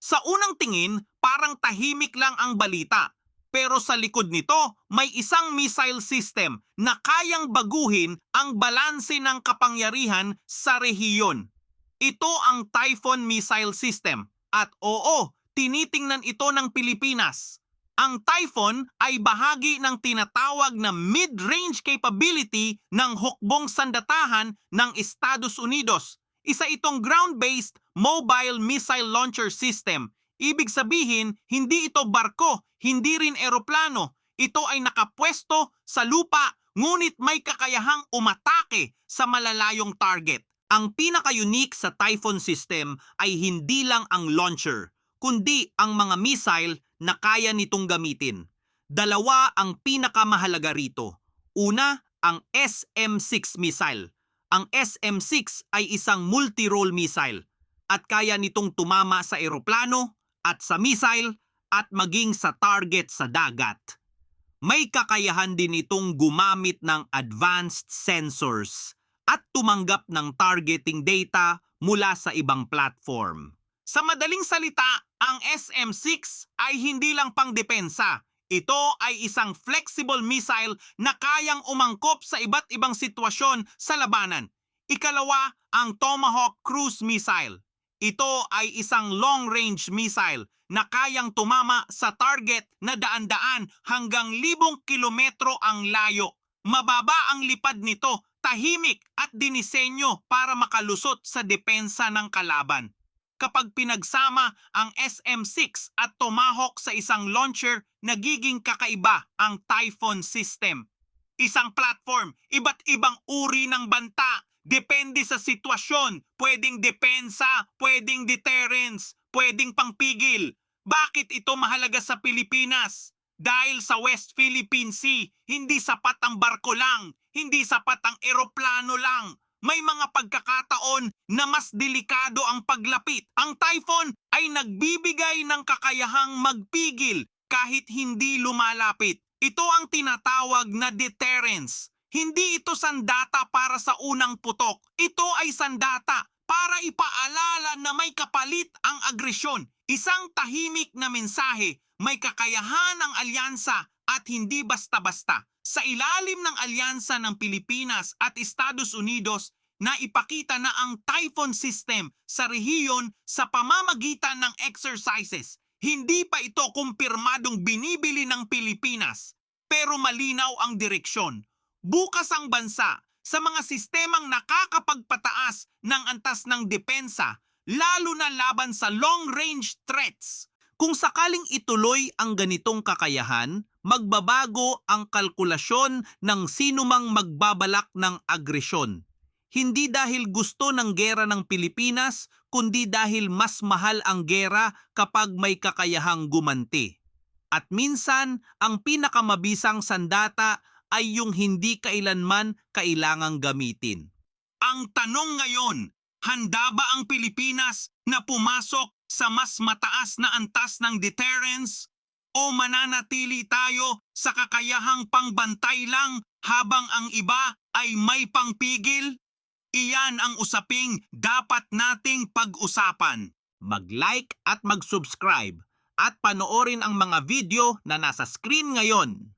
Sa unang tingin, parang tahimik lang ang balita. Pero sa likod nito, may isang missile system na kayang baguhin ang balanse ng kapangyarihan sa rehiyon. Ito ang Typhoon Missile System. At oo, tinitingnan ito ng Pilipinas. Ang Typhoon ay bahagi ng tinatawag na mid-range capability ng hukbong sandatahan ng Estados Unidos. Isa itong ground-based mobile missile launcher system. Ibig sabihin, hindi ito barko, hindi rin eroplano. Ito ay nakapwesto sa lupa, ngunit may kakayahang umatake sa malalayong target. Ang pinaka-unique sa Typhoon system ay hindi lang ang launcher, kundi ang mga missile na kaya nitong gamitin. Dalawa ang pinakamahalaga rito. Una, ang SM-6 missile. Ang SM-6 ay isang multi-role missile at kaya nitong tumama sa eroplano at sa missile at maging sa target sa dagat. May kakayahan din itong gumamit ng advanced sensors at tumanggap ng targeting data mula sa ibang platform. Sa madaling salita, ang SM-6 ay hindi lang pangdepensa. Ito ay isang flexible missile na kayang umangkop sa iba't ibang sitwasyon sa labanan. Ikalawa, ang Tomahawk Cruise Missile. Ito ay isang long-range missile na kayang tumama sa target na daan-daan hanggang 1,000 kilometro ang layo. Mababa ang lipad nito, tahimik at dinisenyo para makalusot sa depensa ng kalaban. Kapag pinagsama ang SM-6 at Tomahawk sa isang launcher, nagiging kakaiba ang Typhoon system. Isang platform, iba't ibang uri ng banta, depende sa sitwasyon, pwedeng depensa, pwedeng deterrence, pwedeng pangpigil. Bakit ito mahalaga sa Pilipinas? Dahil sa West Philippine Sea, hindi sapat ang barko lang, hindi sapat ang eroplano lang. May mga pagkakataon na mas delikado ang paglapit. Ang Typhoon ay nagbibigay ng kakayahang magpigil kahit hindi lumalapit. Ito ang tinatawag na deterrence. Hindi ito sandata para sa unang putok. Ito ay sandata para ipaalala na may kapalit ang agresyon. Isang tahimik na mensahe, may kakayahan ang alyansa at hindi basta-basta. Sa ilalim ng alyansa ng Pilipinas at Estados Unidos, na ipakita na ang Typhoon system sa rehiyon sa pamamagitan ng exercises. Hindi pa ito kumpirmadong binibili ng Pilipinas, pero malinaw ang direksyon. Bukas ang bansa sa mga sistemang nakakapagpataas ng antas ng depensa, lalo na laban sa long-range threats. Kung sakaling ituloy ang ganitong kakayahan, magbabago ang kalkulasyon ng sinumang magbabalak ng agresyon. Hindi dahil gusto ng gera ng Pilipinas, kundi dahil mas mahal ang gera kapag may kakayahang gumanti. At minsan, ang pinakamabisang sandata ay yung hindi kailanman kailangang gamitin. Ang tanong ngayon, handa ba ang Pilipinas na pumasok sa mas mataas na antas ng deterrence? O mananatili tayo sa kakayahang pangbantay lang habang ang iba ay may pangpigil? Iyan ang usaping dapat nating pag-usapan. Mag-like at mag-subscribe at panoorin ang mga video na nasa screen ngayon.